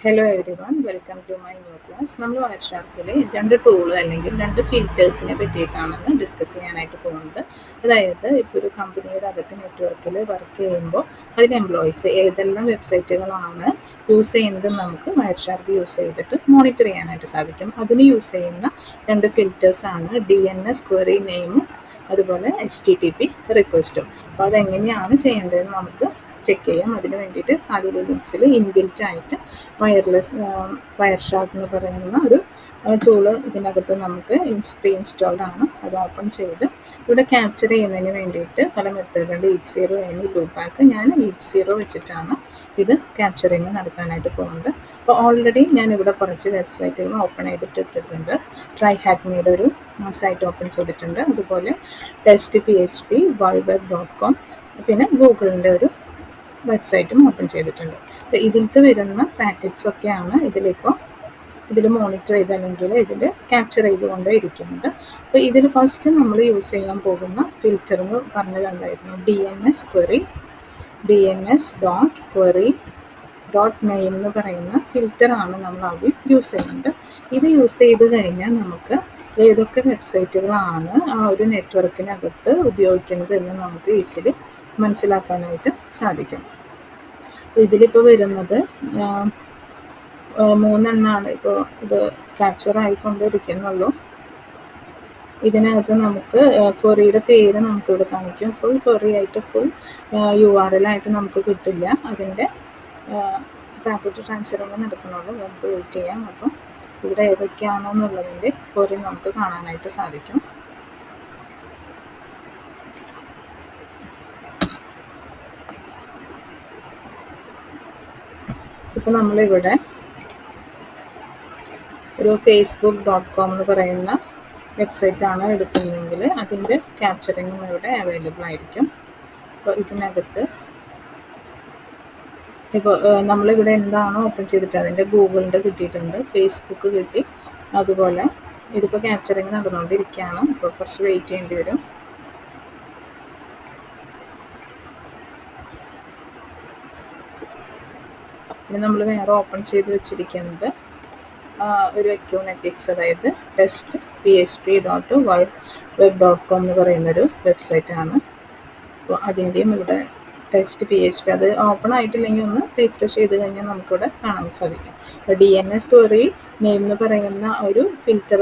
Hello everyone, welcome to my new class. നമ്മൾ വയർഷാർക്കിൽ രണ്ട് ടൂള് അല്ലെങ്കിൽ രണ്ട് ഫിൽറ്റേഴ്സിനെ പറ്റിയിട്ടാണ് ഡിസ്കസ് ചെയ്യാനായിട്ട് പോകുന്നത്. അതായത് ഇപ്പോൾ ഒരു കമ്പനിയുടെ അകത്ത് നെറ്റ്വർക്കിൽ വർക്ക് ചെയ്യുമ്പോൾ അതിന് എംപ്ലോയീസ് ഏതെല്ലാം വെബ്സൈറ്റുകളാണ് യൂസ് ചെയ്യുന്നത് നമുക്ക് വയർഷാർക്ക് യൂസ് ചെയ്തിട്ട് മോണിറ്റർ ചെയ്യാനായിട്ട് സാധിക്കും. അതിന് യൂസ് ചെയ്യുന്ന രണ്ട് ഫിൽറ്റേഴ്സാണ് DNS ക്വറി നെയിമും അതുപോലെ HTTP റിക്വസ്റ്റും. അപ്പോൾ അതെങ്ങനെയാണ് ചെയ്യേണ്ടതെന്ന് നമുക്ക് ചെക്ക് ചെയ്യാം. അതിന് വേണ്ടിയിട്ട് കാലി ലിനക്സിൽ ഇൻബിൽറ്റ് ആയിട്ട് വയർഷാർക്ക് എന്ന് പറയുന്ന ഒരു ടൂള് ഇതിനകത്ത് നമുക്ക് പ്രീ ഇൻസ്റ്റാൾഡ് ആണ്. അത് ഓപ്പൺ ചെയ്ത് ഇവിടെ ക്യാപ്ചർ ചെയ്യുന്നതിന് വേണ്ടിയിട്ട് പല മെത്തേഡുണ്ട്. 80 എനി ലൂപ്പാക്ക് ഞാൻ 80 വെച്ചിട്ടാണ് ഇത് ക്യാപ്ചറിങ് നടത്താനായിട്ട് പോകുന്നത്. അപ്പോൾ ഓൾറെഡി ഞാൻ ഇവിടെ കുറച്ച് വെബ്സൈറ്റുകൾ ഓപ്പൺ ചെയ്തിട്ടിട്ടുണ്ട്. TryHackMeയുടെ ഒരു സൈറ്റ് ഓപ്പൺ ചെയ്തിട്ടുണ്ട്. അതുപോലെ test.php, worldweb.com, പിന്നെ ഗൂഗിളിൻ്റെ ഒരു വെബ്സൈറ്റും ഓപ്പൺ ചെയ്തിട്ടുണ്ട്. അപ്പോൾ ഇതിലത്തെ വരുന്ന പാക്കറ്റ്സ് ഒക്കെയാണ് ഇതിൽ മോണിറ്റർ ചെയ്ത് അല്ലെങ്കിൽ ഇതിൽ ക്യാപ്ചർ ചെയ്തുകൊണ്ട് ഇരിക്കുന്നത്. അപ്പോൾ ഇതിൽ ഫസ്റ്റ് നമ്മൾ യൂസ് ചെയ്യാൻ പോകുന്ന ഫിൽറ്റർ എന്ന് പറഞ്ഞത് എന്തായിരുന്നു? DNS.query.name എന്ന് പറയുന്ന ഫിൽറ്ററാണ് നമ്മൾ ആദ്യം യൂസ് ചെയ്യുന്നത്. ഇത് യൂസ് ചെയ്ത് കഴിഞ്ഞാൽ നമുക്ക് ഏതൊക്കെ വെബ്സൈറ്റുകളാണ് ആ ഒരു നെറ്റ്വർക്കിനകത്ത് ഉപയോഗിക്കുന്നത് എന്ന് നമുക്ക് ഈസിലി മനസ്സിലാക്കാനായിട്ട് സാധിക്കും. ഇതിലിപ്പോൾ വരുന്നത് 3 എണ്ണമാണ് ഇപ്പോൾ ഇത് ക്യാപ്ചർ ആയിക്കൊണ്ടിരിക്കുന്നുള്ളൂ. ഇതിനകത്ത് നമുക്ക് ക്വറിയുടെ പേര് നമുക്കിവിടെ കാണിക്കും. ഫുൾ ക്വറി ആയിട്ട് ഫുൾ URL ആയിട്ട് നമുക്ക് കിട്ടില്ല. അതിൻ്റെ പാക്കറ്റ് ട്രാൻസ്ഫറിങ് നടക്കുന്നുള്ളൂ. നമുക്ക് വെയിറ്റ് ചെയ്യാം. അപ്പം ഇവിടെ ഏതൊക്കെയാണെന്നുള്ളതിൻ്റെ ക്വറി നമുക്ക് കാണാനായിട്ട് സാധിക്കും. ഇപ്പോൾ നമ്മളിവിടെ ഒരു facebook.com എന്ന് പറയുന്ന വെബ്സൈറ്റാണ് എടുക്കുന്നതെങ്കിൽ അതിൻ്റെ ക്യാപ്ചറിങ്ങും ഇവിടെ അവൈലബിൾ ആയിരിക്കും. അപ്പോൾ ഇതിനകത്ത് ഇപ്പോൾ നമ്മളിവിടെ എന്താണോ ഓപ്പൺ ചെയ്തിട്ട് അതിൻ്റെ ഗൂഗിളിൻ്റെ കിട്ടിയിട്ടുണ്ട്, ഫേസ്ബുക്ക് കിട്ടി. അതുപോലെ ഇതിപ്പോൾ ക്യാപ്ചറിങ് നടന്നുകൊണ്ടിരിക്കുകയാണ്. അപ്പോൾ കുറച്ച് വെയിറ്റ് ചെയ്യേണ്ടി വരും. പിന്നെ നമ്മൾ വേറെ ഓപ്പൺ ചെയ്ത് വെച്ചിരിക്കുന്നത് ഒരു Acunetics, അതായത് test.php.worldweb.com എന്ന് പറയുന്നൊരു വെബ്സൈറ്റാണ്. അപ്പോൾ അതിൻ്റെയും ഇവിടെ test.php അത് ഓപ്പൺ ആയിട്ടില്ലെങ്കിൽ ഒന്ന് റീഫ്രഷ് ചെയ്ത് കഴിഞ്ഞാൽ നമുക്കിവിടെ കാണാൻ സാധിക്കും. അപ്പോൾ DNS ക്വറി നെയിം എന്ന് പറയുന്ന ഒരു ഫിൽറ്റർ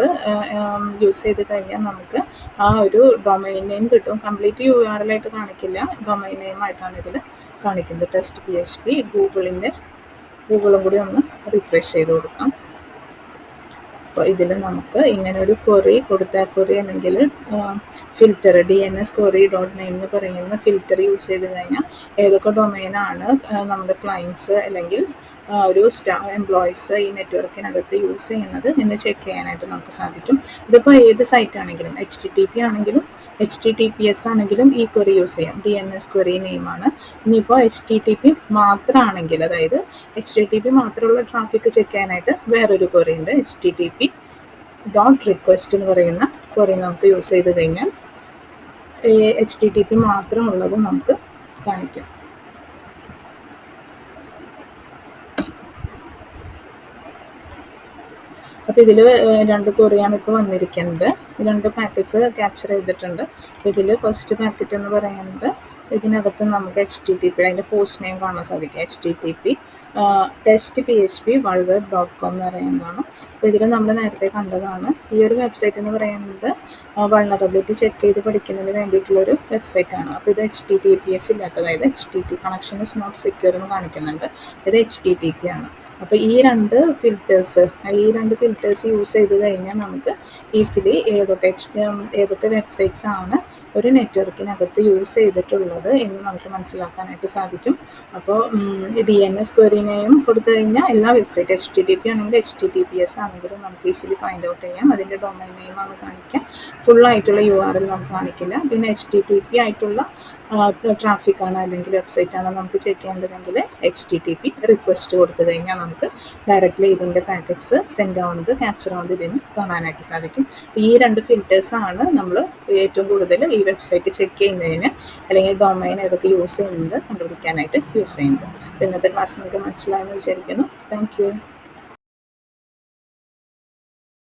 യൂസ് ചെയ്ത് കഴിഞ്ഞാൽ നമുക്ക് ആ ഒരു ഡൊമൈൻ നെയിം കിട്ടും. കംപ്ലീറ്റ് URL ആയിട്ട് കാണിക്കില്ല, ഡൊമൈൻ നെയിം ആയിട്ടാണ് ഇതിൽ കാണിക്കുന്നത്. test.php ഗൂഗിളും കൂടി ഒന്ന് റിഫ്രഷ് ചെയ്ത് കൊടുക്കാം. അപ്പോൾ ഇതിൽ നമുക്ക് ഇങ്ങനെ ഒരു ക്വറി കൊടുത്താൽ ക്വറി അല്ലെങ്കിൽ ഫിൽറ്റർ DNS query.name എന്ന് പറയുന്ന ഫിൽറ്റർ യൂസ് ചെയ്ത് കഴിഞ്ഞാൽ ഏതൊക്കെ ഡൊമൈനാണ് നമ്മുടെ ക്ലയൻസ് അല്ലെങ്കിൽ ഒരു എംപ്ലോയീസ് ഈ നെറ്റ്വർക്കിനകത്ത് യൂസ് ചെയ്യുന്നത് എന്ന് ചെക്ക് ചെയ്യാനായിട്ട് നമുക്ക് സാധിക്കും. ഇതിപ്പോൾ ഏത് സൈറ്റ് ആണെങ്കിലും HTTP ആണെങ്കിലും HTTPS ആണെങ്കിലും ഈ ക്വറി യൂസ് ചെയ്യാം. DNS ക്വറി നെയിമാണ്. ഇനിയിപ്പോൾ HTTP മാത്രമാണെങ്കിൽ, അതായത് HTTP മാത്രമുള്ള ട്രാഫിക് ചെക്ക് ചെയ്യാനായിട്ട് വേറൊരു ക്വറി ഉണ്ട്. HTTP.request എന്ന് പറയുന്ന ക്വറി നമുക്ക് യൂസ് ചെയ്ത് കഴിഞ്ഞാൽ HTTP മാത്രമുള്ളത് നമുക്ക് കാണിക്കും. അപ്പോൾ ഇതിൽ 2 ക്വറിയാണ് ഇപ്പോൾ വന്നിരിക്കുന്നത്. 2 പാക്കറ്റ്സ് ക്യാപ്ചർ ചെയ്തിട്ടുണ്ട്. ഇതിൽ ഫസ്റ്റ് പാക്കറ്റ് എന്ന് പറയുന്നത് ഇതിനകത്ത് നമുക്ക് HTTP അതിൻ്റെ പോസ്റ്റ് നെയിം കാണാൻ സാധിക്കും. HTTP test.php worldweb.com എന്ന് പറയുന്നതാണ്. അപ്പോൾ ഇതിൽ നമ്മൾ നേരത്തെ കണ്ടതാണ്. ഈ ഒരു വെബ്സൈറ്റ് എന്ന് പറയുന്നത് വൾണറബിലിറ്റി ചെക്ക് ചെയ്ത് പഠിക്കുന്നതിന് വേണ്ടിയിട്ടുള്ളൊരു വെബ്സൈറ്റാണ്. അപ്പോൾ ഇത് HTTPS ഇല്ലാത്ത, അതായത് HTTP connection is not secure എന്ന് കാണിക്കുന്നുണ്ട്. ഇത് HTTP ആണ്. അപ്പോൾ ഈ രണ്ട് ഫിൽറ്റേഴ്സ് യൂസ് ചെയ്ത് കഴിഞ്ഞാൽ നമുക്ക് ഈസിലി ഏതൊക്കെ വെബ്സൈറ്റ്സ് ആണ് ഒരു നെറ്റ്വർക്കിനകത്ത് യൂസ് ചെയ്തിട്ടുള്ളത് എന്ന് നമുക്ക് മനസ്സിലാക്കാനായിട്ട് സാധിക്കും. അപ്പോൾ DNS ക്വറി നെയിം കൊടുത്തു കഴിഞ്ഞാൽ എല്ലാ വെബ്സൈറ്റ് HTTP ആണെങ്കിൽ HTTPS ആണെങ്കിലും നമുക്ക് ഈസിലി ഫൈൻഡ് ഔട്ട് ചെയ്യാം. അതിൻ്റെ ഡൊമൈൻ നെയിമാണ് കാണിക്കുക. ഫുള്ളായിട്ടുള്ള URL നമുക്ക് കാണിക്കില്ല. പിന്നെ HTTP ആയിട്ടുള്ള ട്രാഫിക്കാണ് അല്ലെങ്കിൽ വെബ്സൈറ്റാണ് നമുക്ക് ചെക്ക് ചെയ്യേണ്ടതെങ്കിൽ HTTP റിക്വസ്റ്റ് കൊടുത്തു കഴിഞ്ഞാൽ നമുക്ക് ഡയറക്റ്റ്ലി ഇതിൻ്റെ പാക്കറ്റ്സ് സെൻഡ് ആവുന്നത് ക്യാപ്ചർ ആവുന്നത് ഇതിന് കാണാനായിട്ട് സാധിക്കും. ഈ 2 ഫിൽറ്റേഴ്സാണ് നമ്മൾ ഏറ്റവും കൂടുതൽ ഈ വെബ്സൈറ്റ് ചെക്ക് ചെയ്യുന്നതിന് അല്ലെങ്കിൽ ഡൊമൈൻ ഏതൊക്കെ യൂസ് ചെയ്യുന്നത് കണ്ടുപിടിക്കാനായിട്ട് യൂസ് ചെയ്യുന്നത്. ഇന്നത്തെ ക്ലാസ് നിങ്ങൾക്ക് മനസ്സിലായെന്ന് വിചാരിക്കുന്നു. Thank you.